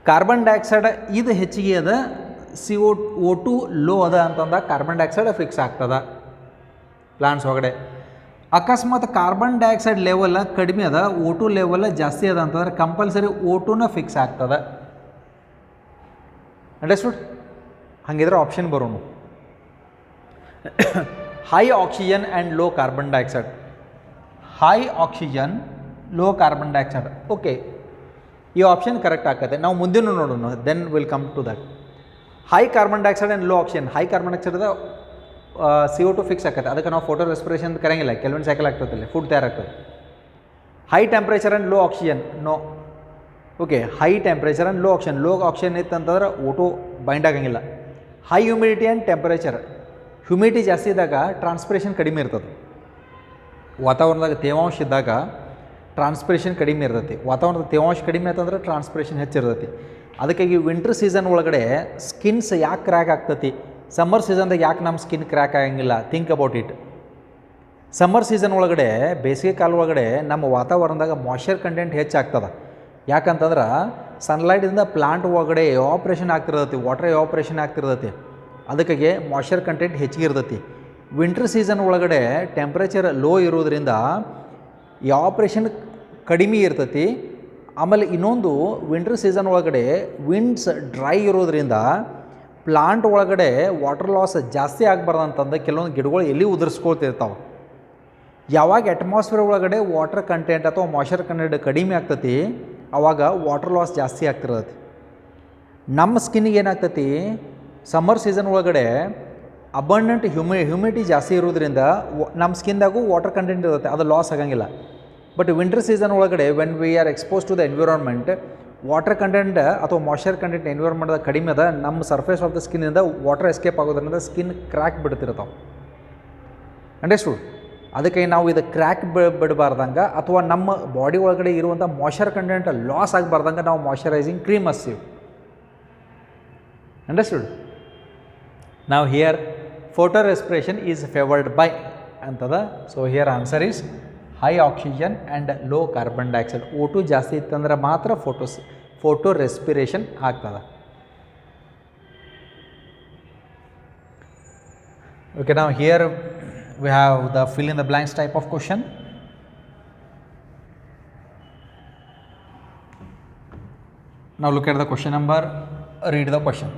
ಕಾರ್ಬನ್ ಡೈಆಕ್ಸೈಡ್ ಇದು ಹೆಚ್ಚಿಗೆ ಅದ, CO2 ಲೋ ಅದ ಅಂತಂದಾಗ ಕಾರ್ಬನ್ ಡೈಆಕ್ಸೈಡ್ ಫಿಕ್ಸ್ ಆಗ್ತದೆ ಪ್ಲಾಂಟ್ಸ್ ಒಳಗಡೆ. ಅಕಸ್ಮಾತ್ ಕಾರ್ಬನ್ ಡೈಆಕ್ಸೈಡ್ ಲೆವೆಲ್ ಕಡಿಮೆ ಅದ, O2 ಲೆವೆಲ್ ಜಾಸ್ತಿ ಅದ ಅಂತಂದ್ರೆ ಕಂಪಲ್ಸರಿ O2ನ ಫಿಕ್ಸ್ ಆಗ್ತದೆ. ಅಂಡರ್ಸ್ಟುಡ್? ಹಾಗಿದ್ರೆ ಆಪ್ಷನ್ ಬರೋಣ, high oxygen and low carbon dioxide. High oxygen low carbon dioxide, okay, ಈ ಆಪ್ಷನ್ ಕರೆಕ್ಟ್ ಆಗ್ತದೆ. ನಾವು ಮುಂದಿನ ನೋಡೋಣ, then will come to that. High carbon dioxide and low oxygen. High carbon dioxide CO2 fix ಆಗ್ತದೆ, ಅದಕ್ಕೆ ನಾವು photorespiration ಕರಂಗಿಲ್ಲ, Calvin cycle ಆಗ್ತದೆ, ಫುಡ್ ತಯಾರಾಗ್ತದೆ. High temperature and low oxygen, no. Okay, high temperature and low oxygen. Low oxygen ಇತ್ತಂತಂದ್ರೆ O2 bind ಆಗಂಗಿಲ್ಲ. High humidity and temperature. Humidity ಜಾಸ್ತಿ ಇದ್ದಾಗ transpiration ಕಡಿಮೆ ಇರ್ತದೆ. ವಾತಾವರಣದಾಗ ತೇವಾಂಶ ಇದ್ದಾಗ ಟ್ರಾನ್ಸ್ಪಿರೇಷನ್ ಕಡಿಮೆ ಇರ್ತೈತಿ. ವಾತಾವರಣದ ತೇವಾಂಶ ಕಡಿಮೆ ಆಯ್ತಂದ್ರೆ ಟ್ರಾನ್ಸ್ಪಿರೇಷನ್ ಹೆಚ್ಚಿರ್ತೈತಿ. ಅದಕ್ಕಾಗಿ ವಿಂಟರ್ ಸೀಸನ್ ಒಳಗಡೆ ಸ್ಕಿನ್ಸ್ ಯಾಕೆ ಕ್ರ್ಯಾಕ್ ಆಗ್ತೈತಿ, ಸಮ್ಮರ್ ಸೀಸನ್ದಾಗ ಯಾಕೆ ನಮ್ಮ ಸ್ಕಿನ್ ಕ್ರ್ಯಾಕ್ ಆಗಂಗಿಲ್ಲ? Think about it. Summer season ಒಳಗಡೆ, ಬೇಸಿಗೆ ಕಾಲ ಒಳಗಡೆ ನಮ್ಮ ವಾತಾವರಣದಾಗ ಮಾಯ್ಶ್ಚರ್ ಕಂಟೆಂಟ್ ಹೆಚ್ಚಾಗ್ತದೆ. ಯಾಕಂತಂದ್ರೆ ಸನ್ಲೈಟಿಂದ ಪ್ಲಾಂಟ್ ಒಳಗಡೆ ಎವಾಪ್ರೇಷನ್ ಆಗ್ತಿರ್ತೈತಿ, ವಾಟರ್ ಎವಾಪ್ರೇಷನ್ ಆಗ್ತಿರ್ತೈತಿ. ಅದಕ್ಕಾಗಿ ಮಾಯ್ಶ್ಚರ್ ಕಂಟೆಂಟ್ ಹೆಚ್ಚಿಗೆ ಇರ್ತೈತಿ. ವಿಂಟರ್ ಸೀಸನ್ ಒಳಗಡೆ ಟೆಂಪ್ರೇಚರ್ ಲೋ ಇರೋದ್ರಿಂದ ಎವಾಪ್ರೇಷನ್ ಕಡಿಮೆ ಇರ್ತೈತಿ. ಆಮೇಲೆ ಇನ್ನೊಂದು, ವಿಂಟರ್ ಸೀಸನ್ ಒಳಗಡೆ ವಿಂಡ್ಸ್ ಡ್ರೈ ಇರೋದ್ರಿಂದ ಪ್ಲಾಂಟ್ ಒಳಗಡೆ ವಾಟರ್ ಲಾಸ್ ಜಾಸ್ತಿ ಆಗಬಾರ್ದು ಅಂತಂದು ಕೆಲವೊಂದು ಗಿಡಗಳು ಎಲ್ಲಿ ಉದುರಿಸ್ಕೊಳ್ತಿರ್ತಾವೆ. ಯಾವಾಗ ಅಟ್ಮಾಸ್ಫಿಯರ್ ಒಳಗಡೆ ವಾಟರ್ ಕಂಟೆಂಟ್ ಅಥವಾ ಮಾಯ್ಶ್ಚರ್ ಕಂಟೆಂಟ್ ಕಡಿಮೆ ಆಗ್ತೈತಿ, ಆವಾಗ ವಾಟರ್ ಲಾಸ್ ಜಾಸ್ತಿ ಆಗ್ತಿರ್ತೈತಿ. ನಮ್ಮ ಸ್ಕಿನ್ನಿಗೆ ಏನಾಗ್ತೈತಿ, ಸಮ್ಮರ್ ಸೀಸನ್ ಒಳಗಡೆ ಅಬಂಡೆಂಟ್ ಹ್ಯುಮಿಡಿಟಿ ಜಾಸ್ತಿ ಇರೋದ್ರಿಂದ ನಮ್ಮ ಸ್ಕಿನ್ದಾಗೂ ವಾಟರ್ ಕಂಟೆಂಟ್ ಇರುತ್ತೆ, ಅದು ಲಾಸ್ ಆಗಂಗಿಲ್ಲ. ಬಟ್ ವಿಂಟರ್ ಸೀಸನ್ ಒಳಗಡೆ when we are expose to the environment, water content ಅಥವಾ ಮಾಯ್ಶ್ಚರ್ ಕಂಟೆಂಟ್ ಎನ್ವಿರಾನ್ಮೆಂಟ್ದಾಗ ಕಡಿಮೆ ಅದ, ನಮ್ಮ ಸರ್ಫೇಸ್ ಆಫ್ ದ ಸ್ಕಿನ್ನಿಂದ ವಾಟರ್ ಎಸ್ಕೇಪ್ ಆಗೋದ್ರಿಂದ ಸ್ಕಿನ್ ಕ್ರ್ಯಾಕ್ ಬಿಡ್ತಿರ್ತಾವೆ. ಅಂಡರ್ಸ್ಟುಡ್? ಅದಕ್ಕೆ ನಾವು ಇದು ಕ್ರ್ಯಾಕ್ ಬಿಡಬಾರ್ದಂಗೆ ಅಥವಾ ನಮ್ಮ ಬಾಡಿ ಒಳಗಡೆ ಇರುವಂಥ ಮಾಯ್ಶ್ಚರ್ ಕಂಟೆಂಟ್ ಲಾಸ್ ಆಗಬಾರ್ದಂಗೆ ನಾವು ಮಾಯ್ಶ್ಚರೈಸಿಂಗ್ ಕ್ರೀಮ್ ಹಚ್ತೀವಿ. ಅಂಡರ್ಸ್ಟುಡ್? ನಾವು here photorespiration is favoured by ಅಂತದ. So here answer is high oxygen and low carbon dioxide. O2 ಜಾಸ್ತಿ ಇತ್ತಂದ್ರೆ ಮಾತ್ರ ಫೋಟೋ ರೆಸ್ಪಿರೇಷನ್ ಆಗ್ತದೆ. ಓಕೆ, ನಾವು here we have the fill in the blanks type of question. Now look at the question number, read the question.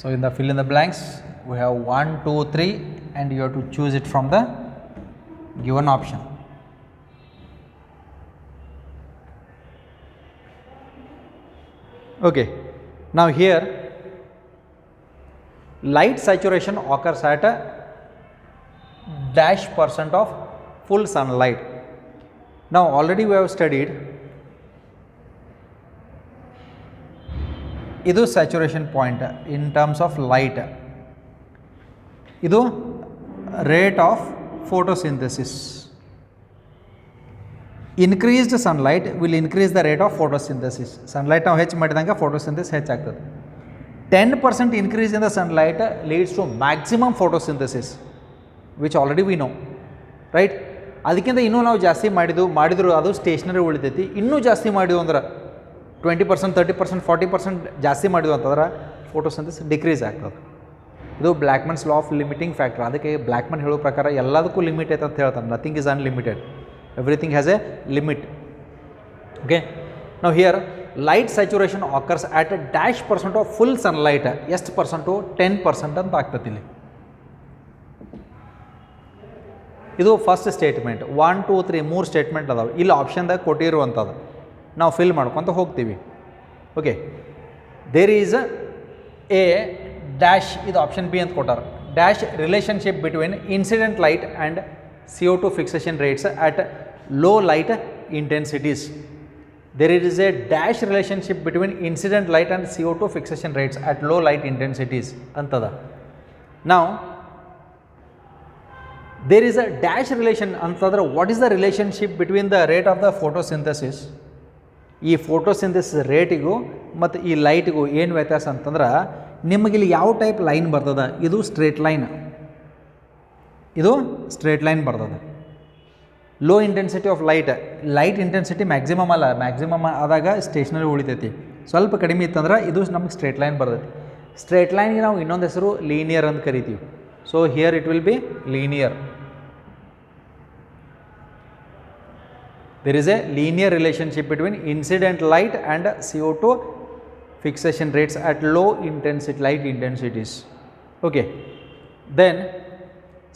So in the fill in the blanks we have 1, 2, 3 and you have to choose it from the given option. Okay, now here light saturation occurs at a dash % of full sunlight. Now already we have studied idu saturation point in terms of light. Idu rate of photosynthesis. Increased sunlight will increase the rate of photosynthesis. Sunlight now ಹೆಚ್ಚು ಮಾಡಿದಂಗೆ photosynthesis ಹೆಚ್ಚಾಗ್ತದೆ. 10% increase in the sunlight leads to maximum photosynthesis, which already we know, right? ಅದಕ್ಕಿಂತ ಇನ್ನೂ ನಾವು ಜಾಸ್ತಿ ಮಾಡಿದ್ರು ಅದು stationery ಉಳಿತೈತಿ. ಇನ್ನೂ ಜಾಸ್ತಿ ಮಾಡಿದ್ವು ಅಂದ್ರೆ 20%, 30%, 40% ಜಾಸ್ತಿ ಮಾಡಿದ್ವು ಅಂತಂದ್ರೆ ಫೋಟೋಸಿಂಥಸಿಸ್ ಡಿಕ್ರೀಸ್ ಆಗ್ತದೆ. ಇದು Blackman's law of limiting factor. ಅದಕ್ಕೆ ಬ್ಲ್ಯಾಕ್ಮನ್ ಹೇಳೋ ಪ್ರಕಾರ ಎಲ್ಲದಕ್ಕೂ ಲಿಮಿಟ್ ಐತೆ ಅಂತ ಹೇಳ್ತಾನೆ. Nothing is unlimited, everything has a limit. Okay, ನಾವು here light saturation occurs at a dash % of full sunlight. ಎಷ್ಟು ಪರ್ಸೆಂಟು? 10% ಅಂತ ಆಗ್ತದೆ ಇಲ್ಲಿ. ಇದು ಫಸ್ಟ್ ಸ್ಟೇಟ್ಮೆಂಟ್. 1, 2, 3 3 ಸ್ಟೇಟ್ಮೆಂಟ್ ಅದಾವೆ ಇಲ್ಲಿ ಆಪ್ಷನ್ದಾಗ ಕೊಟ್ಟಿರುವಂಥದ್ದು. ನಾವು ಫಿಲ್ ಮಾಡ್ಕೊತ ಹೋಗ್ತೀವಿ. Okay, there is a dash, ಇದು ಆಪ್ಷನ್ ಬಿ ಅಂತ ಕೊಟ್ಟಾರ. Dash relationship between incident light and CO2 fixation rates at low light intensities. There is a dash relationship between incident light and CO2 fixation rates at low light intensities antada. Now there is a dash relation antadra. What is the relationship between the rate of the photosynthesis, ee photosynthesis rate igu ಮತ್ತು ಈ ಲೈಟ್ಗೂ ಏನು ವ್ಯತ್ಯಾಸ ಅಂತಂದ್ರೆ ನಿಮಗೆ ಇಲ್ಲಿ ಯಾವ type line ಬರ್ತದೆ, ಇದು ಸ್ಟ್ರೇಟ್ ಲೈನ್, ಇದು ಸ್ಟ್ರೇಟ್ ಲೈನ್ ಬರ್ತದೆ. Low intensity of light intensity maximum ಅಲ್ಲ, ಮ್ಯಾಕ್ಸಿಮಮ್ ಆದಾಗ ಸ್ಟೇಷನರಿ ಉಳಿತೈತಿ. ಸ್ವಲ್ಪ ಕಡಿಮೆ ಇತ್ತಂದ್ರೆ ಇದು ನಮಗೆ ಸ್ಟ್ರೇಟ್ ಲೈನ್ ಬರ್ತೈತಿ. ಸ್ಟ್ರೇಟ್ ಲೈನ್ಗೆ ನಾವು ಇನ್ನೊಂದು ಹೆಸರು ಲೀನಿಯರ್ ಅಂತ ಕರಿತೀವಿ. So here it will be linear. There is a linear relationship between incident light and CO2 fixation rates at low intensity light intensities. Okay, then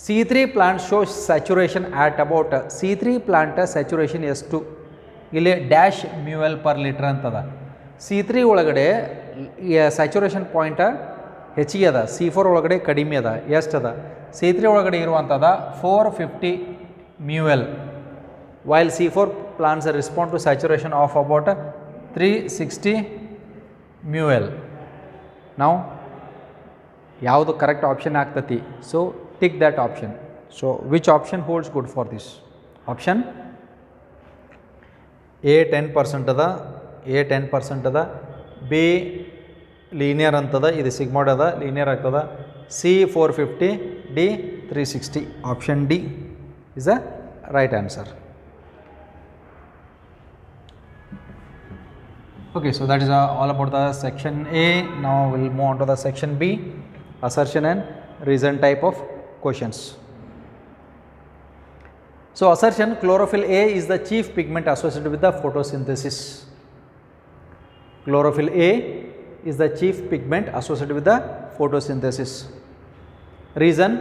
C3 plant shows saturation at about C3 plant saturation ಎಷ್ಟು ಇಲ್ಲಿ dash ml per liter ಅಂತದ. C3 ಒಳಗಡೆ saturation point ಹೆಚ್ಚಿಗೆ ಅದ, C4 ಒಳಗಡೆ ಕಡಿಮೆ ಅದ. ಎಷ್ಟು ಅದ? C3 ಒಳಗಡೆ ಇರುವಂಥದ್ದು 450 ml, while C4 plants respond to saturation of about 360 ml. Now ಯಾವುದು ಕರೆಕ್ಟ್ ಆಪ್ಷನ್ ಆಗ್ತತಿ? So tick that option. So which option holds good for this? Option A 10% ಅದ, ಎ 10% ಅದ, ಬಿ ಲೀನಿಯರ್ ಅಂತದ, ಇದು ಸಿಗ್ಮಾಯ್ಡ್ ಅದ, linear ಆಗ್ತದ, C 450, D 360. Option D is a right answer. Okay, so that is all about the section A. Now we will move on to the section B, assertion and reason type of questions. So assertion, chlorophyll A is the chief pigment associated with the photosynthesis. Chlorophyll A is the chief pigment associated with the photosynthesis. Reason,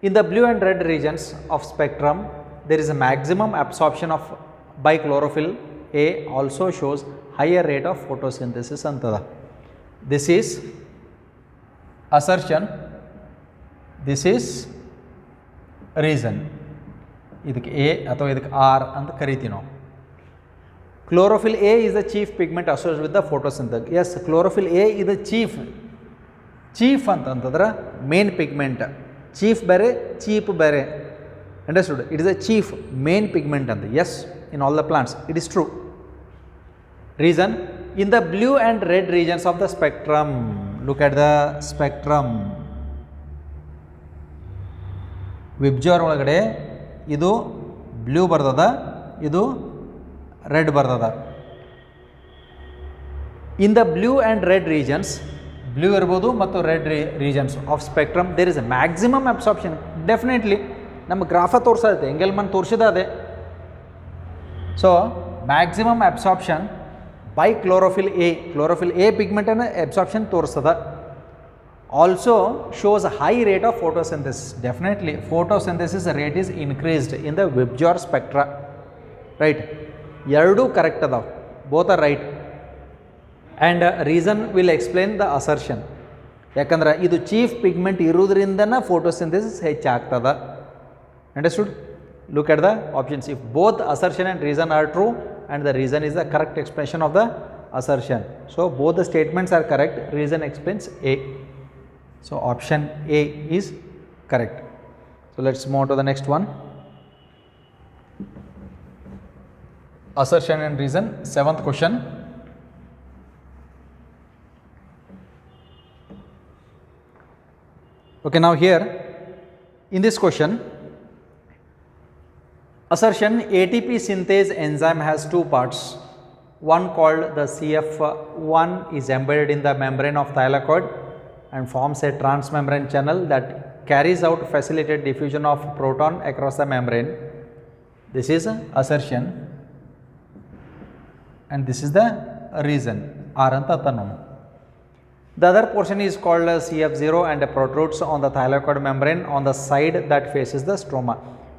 in the blue and red regions of spectrum there is a maximum absorption of by chlorophyll A, also shows higher rate of photosynthesis antada. This is assertion, this is reason. ಇದಕ್ಕೆ A ಅಥವಾ ಇದಕ್ಕೆ R ಅಂತ ಕರಿತೀವಿ ನಾವು. Chlorophyll A is the chief pigment associated with the photosynthesis. Yes, chlorophyll A is the chief ಅಂತಂದ್ರೆ main pigment. Chief ಬೇರೆ, cheap ಬೇರೆ. Understood? It is a chief main pigment and yes, in all the plants it is true. Reason, in the blue and red regions of the spectrum, look at the spectrum. VIBGYOR ಒಳಗಡೆ ಇದು blue ಬರ್ತದ, ಇದು red ಬರ್ತದ. In the blue and red regions, blue ಇರ್ಬೋದು ಮತ್ತು red regions of spectrum there is a maximum absorption. Definitely ನಮ್ಮ graph ತೋರಿಸತ್ತೆ, Engelmann ತೋರಿಸಿದ ಅದೇ. So maximum absorption by chlorophyll a, chlorophyll a ಪಿಗ್ಮೆಂಟನ್ನು ಅಬ್ಸಾರ್ಪ್ಷನ್ ತೋರಿಸ್ತದ. Also shows high rate of photosynthesis. Definitely photosynthesis rate is increased in the VIBGYOR spectra. Right, ಎರಡೂ correct ಅದಾವ, both are right. And reason will explain the assertion. ಯಾಕಂದ್ರೆ ಇದು chief pigment ಇರೋದ್ರಿಂದನೇ photosynthesis ಹೆಚ್ಚಾಗ್ತದ. Understood? Look at the options. If both assertion and reason are true and the reason is the correct expression of the assertion, so both the statements are correct, reason explains A. So option A is correct. So let's move on to the next one. Assertion and reason, 7th question. Okay, now here in this question, assertion, ATP synthase enzyme has two parts. One called the CF1 is embedded in the membrane of thylakoid and forms a transmembrane channel that carries out facilitated diffusion of proton across the membrane. This is assertion and this is the reason. R anta tanu. The other portion is called CF0 and protrudes on the thylakoid membrane on the side that faces the stroma.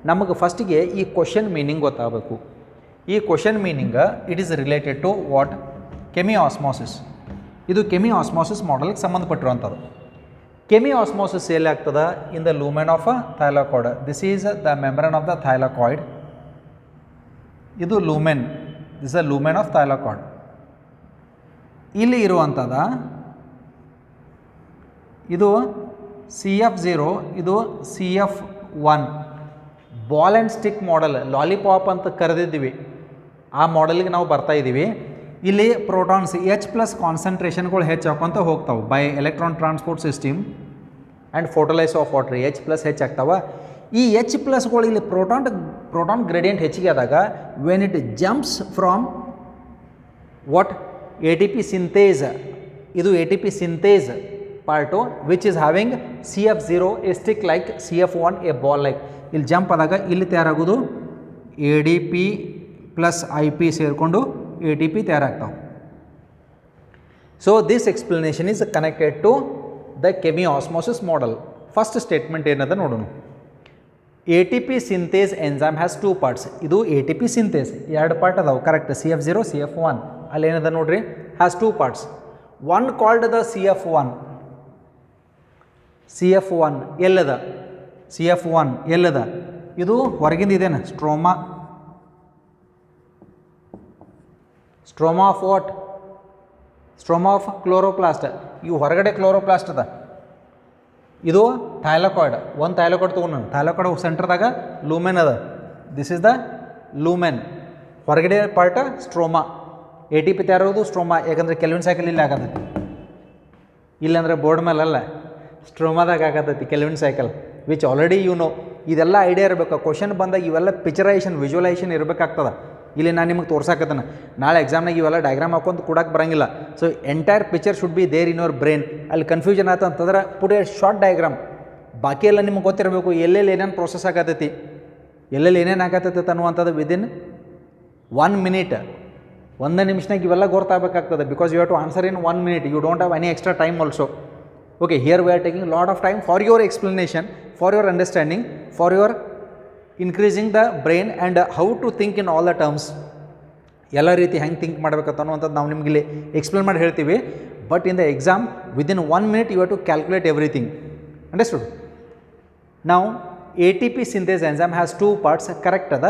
ನಮಗೆ ಫಸ್ಟಿಗೆ ಈ question meaning ಗೊತ್ತಾಗಬೇಕು. ಈ question meaning it is related to what? Chemiosmosis. ಇದು chemiosmosis ಮಾಡೆಲ್ಗೆ ಸಂಬಂಧಪಟ್ಟಿರುವಂಥದ್ದು. Chemiosmosis ಎಲ್ಲಿ ಆಗ್ತದೆ? In the lumen of a thylakoid. This is the membrane of the thylakoid. ಇದು lumen, this a lumen of thylakoid. ಇಲ್ಲಿ ಇರುವಂಥದ ಇದು CF0, ಇದು CF1. Ball and stick model, lollipop ಅಂತ ಕರೆದಿದ್ದೀವಿ, ಆ ಮಾಡೆಲ್ಗೆ ನಾವು ಬರ್ತಾ ಇದ್ದೀವಿ. ಇಲ್ಲಿ ಪ್ರೋಟಾನ್ಸ್ H ಪ್ಲಸ್ ಕಾನ್ಸಂಟ್ರೇಷನ್ಗಳು ಹೆಚ್ಚಾಕೊಂತ ಹೋಗ್ತಾವೆ by electron transport system and ಫೋಟೋಲೈಸ್ of water H plus ಹೆಚ್ಚಾಗ್ತಾವೆ. ಈ H ಪ್ಲಸ್ಗಳು ಇಲ್ಲಿ ಪ್ರೋಟಾನ್ ಗ್ರೇಡಿಯಂಟ್ ಹೆಚ್ಚಿಗೆ ಆದಾಗ when it jumps from what ATP synthase, ಇದು ATP synthase part which is having CF0 a stick like CF1 a ball like. ಇಲ್ಲಿ jump ಆದಾಗ ಇಲ್ಲಿ ತಯಾರಾಗೋದು ADP ಪ್ಲಸ್ IP ಸೇರಿಕೊಂಡು ATP ತಯಾರಾಗ್ತಾವೆ. So this explanation is connected to the chemiosmosis model. First statement ಏನದ ನೋಡೋಣ. ATP synthase enzyme has 2 parts. ಇದು ATP synthase 2 part ಅದಾವೆ ಕರೆಕ್ಟ್, CF0 CF1. ಅಲ್ಲಿ ಏನದ ನೋಡ್ರಿ, has 2 parts. One called the CF1 ಎಲ್ಲದ, CF1 ಎಲ್ಲದ, ಇದು ಹೊರಗಿಂದ ಇದೇನ stroma of what, stroma of chloroplast. ಇವು ಹೊರಗಡೆ ಕ್ಲೋರೋಪ್ಲಾಸ್ಟ್ ಅದ. ಇದು ಥೈಲಾಕಾಯ್ಡ್, ಒಂದು ಥೈಲಾಕಾಯ್ಡ್ ತೊಗೊಂಡು ಥೈಲಾಕಾಯ್ಡ್ ಸೆಂಟ್ರದಾಗ ಲೂಮೆನ್ ಅದ. This is the lumen. ಹೊರಗಡೆ ಪಾರ್ಟ ಸ್ಟ್ರೋಮಾ. ATP ತಯಾರೋದು ಸ್ಟ್ರೋಮಾ, ಯಾಕಂದರೆ ಕೆಲ್ವಿನ್ ಸೈಕಲ್ ಇಲ್ಲಿ ಆಗತೈತಿ, ಇಲ್ಲಾಂದರೆ ಬೋರ್ಡ್ ಮೇಲಲ್ಲ ಸ್ಟ್ರೋಮಾದಾಗ ಆಗತೈತಿ Calvin cycle, which already you know. ಇದೆಲ್ಲ ಐಡಿಯಾ ಇರಬೇಕು. ಕ್ವಶನ್ ಬಂದಾಗ ಇವೆಲ್ಲ ಪಿಕ್ಚರೈಸೇಷನ್ ವಿಜುವಲೈಸೇಷನ್ ಇರಬೇಕಾಗ್ತದೆ. ಇಲ್ಲಿ ನಾನು ನಿಮಗೆ ತೋರ್ಸಾಕತ್ತೇನೆ, ನಾಳೆ ಎಕ್ಸಾಮ್ನಾಗ ಇವೆಲ್ಲ ಡಯಾಗ್ರಾಮ್ ಹಾಕೊಂಡು ಕೊಡಕ್ಕೆ ಬರೋಂಗಿಲ್ಲ. So entire picture should be there in your brain. ಅಲ್ಲಿ ಕನ್ಫ್ಯೂಷನ್ ಆಯ್ತು ಅಂತಂದ್ರೆ ಪುಟ್ ಎ ಶಾರ್ಟ್ ಡಯಾಗ್ರಾಮ್. ಬಾಕಿ ಎಲ್ಲ ನಿಮ್ಗೆ ಗೊತ್ತಿರಬೇಕು, ಎಲ್ಲೆಲ್ಲಿ ಏನೇನು ಪ್ರೋಸೆಸ್ ಆಗತೈತಿ, ಎಲ್ಲೆಲ್ಲಿ ಏನೇನು ಆಗತೈತಿ ಅನ್ನುವಂಥದ್ದು ವಿದಿನ್ 1 minute, 1 ನಿಮಿಷನಾಗ ಇವೆಲ್ಲ ಗೊತ್ತಾಗಬೇಕಾಗ್ತದೆ. Because you have to answer in 1 minute. You don't have any extra time also. Okay, here we are taking lot of time for your explanation, for your understanding, for your increasing the brain and how to think in all the terms. ಎಲ್ಲ ರೀತಿ ಹೆಂಗೆ think ಮಾಡಬೇಕಂತ ಅನ್ನುವಂಥದ್ದು ನಾವು ನಿಮಗೆ ಇಲ್ಲಿ explain ಮಾಡಿ ಹೇಳ್ತೀವಿ. But in the exam within 1 minute you have to calculate everything. Understood? ನಾವು ATP synthase enzyme has 2 parts, correct ಅದ.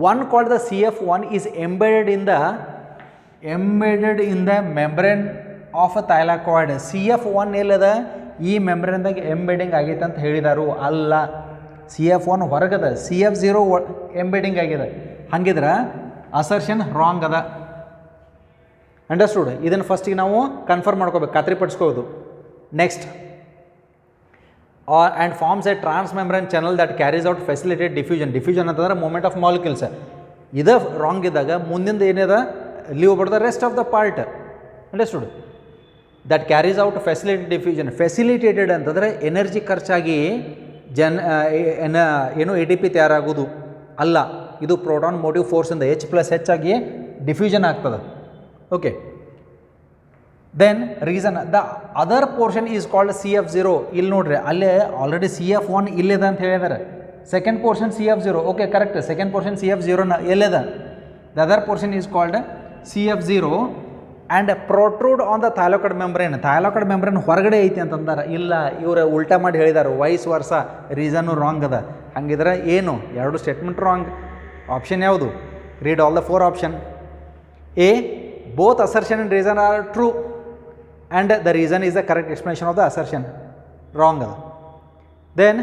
One called the CF1 is embedded in the membrane of a thylakoid. CF1 ಎಲ್ಲದ ಈ ಮೆಂಬ್ರೇನ್ದಾಗ embedding ಆಗೈತೆ ಅಂತ ಹೇಳಿದಾರು. ಅಲ್ಲ, CF1 ಹೊರಗದ, CF0 embedding ಆಗಿದೆ. ಹಂಗಿದ್ರೆ assertion wrong ಅದ. ಅಂಡರ್ಸ್ಟುಡ್? ಇದನ್ನು ಫಸ್ಟಿಗೆ ನಾವು ಕನ್ಫರ್ಮ್ ಮಾಡ್ಕೋಬೇಕು, ಖಾತ್ರಿಪಡಿಸ್ಕೋದು. Next, and forms a transmembrane channel that carries out facilitated diffusion. Diffusion ಅಂತಂದ್ರೆ ಮೂಮೆಂಟ್ ಆಫ್ ಮಾಲಿಕ್ಯೂಲ್ಸ್. ಇದು ರಾಂಗ್ ಇದ್ದಾಗ ಮುಂದಿಂದ ಏನಿದ leave but the rest of the part. Understood? That carries out facilitated diffusion. Facilitated ಅಂತಂದರೆ ಎನರ್ಜಿ ಖರ್ಚಾಗಿ ಏನು ATP ತಯಾರಾಗೋದು ಅಲ್ಲ. ಇದು ಪ್ರೋಟಾನ್ ಮೋಟಿವ್ ಫೋರ್ಸಿಂದ H+ ಹೆಚ್ಚಾಗಿ ಡಿಫ್ಯೂಷನ್ ಆಗ್ತದೆ. Okay, then reason the other portion is called CF0. ಇಲ್ಲಿ ನೋಡ್ರಿ, ಅಲ್ಲೇ ಆಲ್ರೆಡಿ CF1 ಇಲ್ಲಿದೆ ಅಂತ ಹೇಳಿದಾರೆ. Second portion CF0. Okay, correct. Second portion CF0 ಎಲ್ಲಿದೆ? The other portion is called CF0 and protrude on the thylakoid membrane. Thylakoid membrane ಹೊರಗಡೆ ಐತಿ ಅಂತಂದಾರೆ. ಇಲ್ಲ, ಇವರು ಉಲ್ಟಾ ಮಾಡಿ ಹೇಳಿದ್ದಾರೆ, ವೈಸ್ ವರ್ಸ. ರೀಸನ್ನು ರಾಂಗ್ ಅದ. ಹಂಗಿದ್ರೆ ಏನು? 2 ಸ್ಟೇಟ್ಮೆಂಟ್ ರಾಂಗ್. ಆಪ್ಷನ್ ಯಾವುದು? Read all the 4 option. A, both assertion and reason are true and the reason is the correct explanation of the assertion. Wrong. Then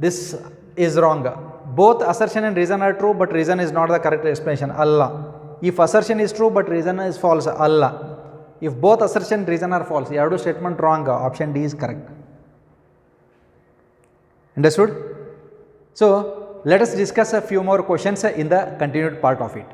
this is wrong. Both assertion and reason are true, but reason is not the correct explanation. Allah. If assertion is true but reason is false, Allah. If both assertion and reason are false, you have to statement wrong. Option D is correct. Understood? So let us discuss a few more questions in the continued part of it.